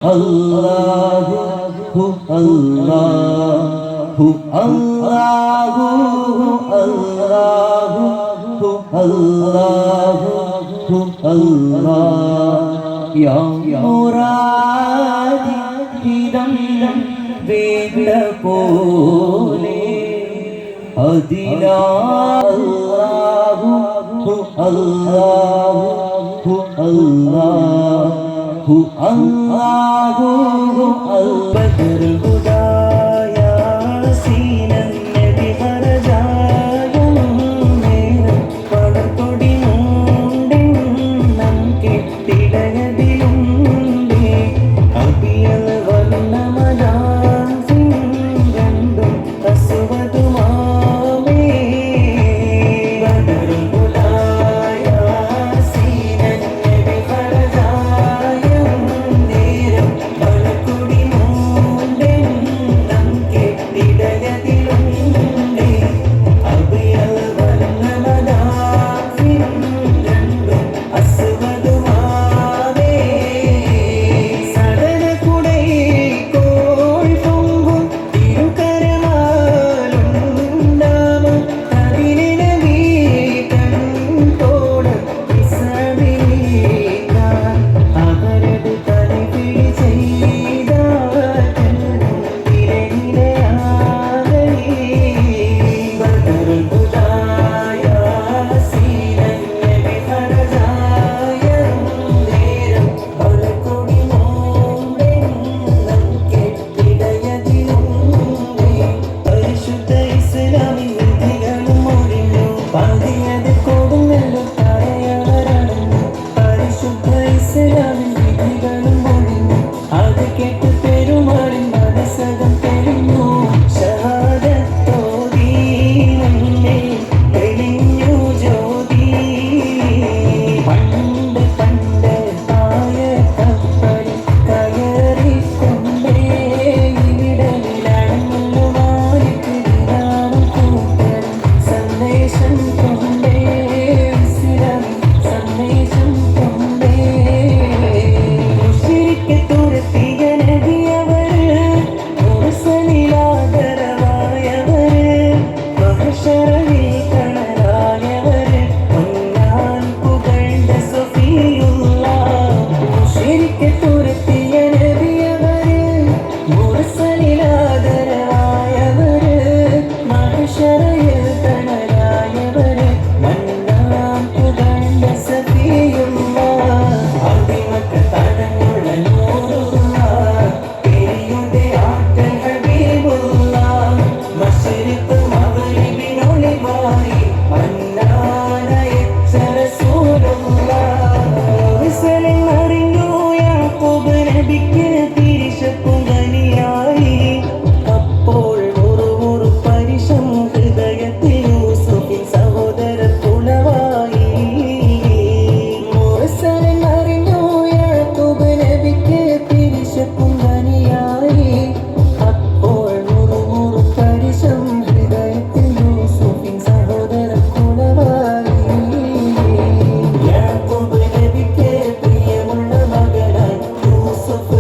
Allahu Allahu Allahu Allahu Allahu Allah Ya Muradi Hidam Veda Pole Adila Allahu Allahu Allahu Allahu Al-Badr Hudaya Sinan Nabi Harajayam Neram Padarkodi Mundin Nam Kettilayadilunde Abiyal Varnamadan Singandum Aswadumame Badr Hudaya Sinan Nabi Harajayam Neram Padarkodi Mundin Nam Kettilayadilunde Abiyal Varnamadan Singandum Aswadumame Sadana Kudai Koi Pongum Tirukaramalunnama Adininavi Kantoda Isabika Avaradu Talipidi Cheida Tirenilayagani Badr Hudaya Sinan Nabi Harajayam Neram Padarkodi Mundin Nam Kettilayadilunde പരിശുദ്ധ ഇസ്ലാമിൻ വിധികളും ഒഴിഞ്ഞു പാതിയത് കൊടുങ്ങല്ലു തടയവരാണെന്നു പരിശുദ്ധ ഇസ്ലാമിൻ വിധികളും ഒഴിഞ്ഞു അത് കേട്ട് പെരുമാളിൻ മനസ്സകം തെളിഞ്ഞു ഷഹാദത്തോതി നമ്മെ തെളിഞ്ഞു ജ്യോതി പണ്ട് പണ്ട് ആയ കപ്പലിൽ കയറിക്കൊണ്ടേ ഇവിടമിലടങ്ങുന്നു മാലിക്കിടാനും കൂട്ടരും സന്ദേശം കൊണ്ടേ ഇസ്ലാം സന്ദേശം കൊണ്ടേ മുശ്രിക്ക് തുരത്തിയ നബിയവര് മുർസലിലാദരവായവര് മഹ്ശറയിൽ കണലായവര് പൊന്നാൻ പുകഴ്ന്ന സഫിയുള്ള മുശ്രിക്ക് തുരത്തിയ നബിയവര് മുർസലിലാദരവായവര് മഹ്ശറയിൽ കണലായവര് പൊന്നാൻ പുകഴ്ന്ന സഫിയുള്ള അന്തിമക്ക് തടഞ്ഞുള്ള നൂറുള്ള പെരിയുടെ ആറ്റൽ ഹബീബുള്ള മശ്രിഖ് മഗ്രിബിനൊളിവായി അന്നാനയച്ച റസൂലുള്ള മുർസലിൻ അറിഞ്ഞു യാക്കൂബ് നബിക്ക് തിരിശപ്പും ഖനിയായി അപ്പോൾ മുറുമുറു പരിശം ഹൃദയത്തിൽ യൂസുഫിൻ സഹോദര പുലവായി മുർസലിൻ അറിഞ്ഞു യാക്കൂബ് നബിക്ക് തിരിശപ്പും ഖനിയായി അപ്പോൾ മുറുമുറു പരിശം ഹൃദയത്തിൽ യൂസുഫിൻ സഹോദര പുലവായി യാക്കൂബ് നബിക്ക് പ്രിയമുള്ള മകനായി യൂസുഫ്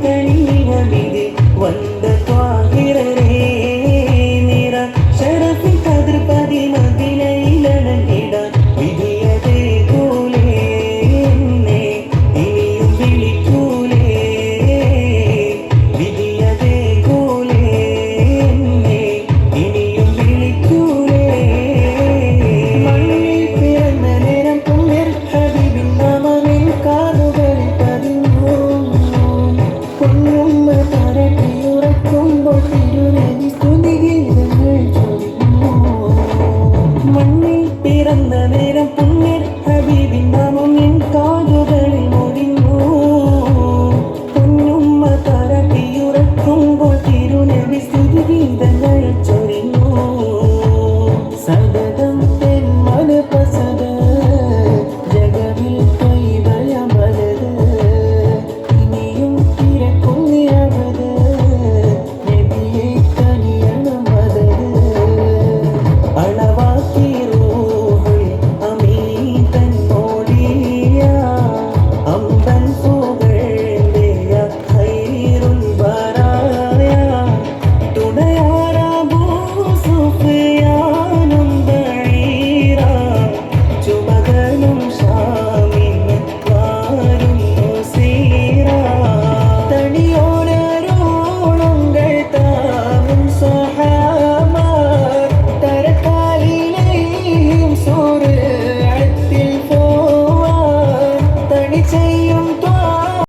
கனியில் வலிது வந்த துவாகிரரே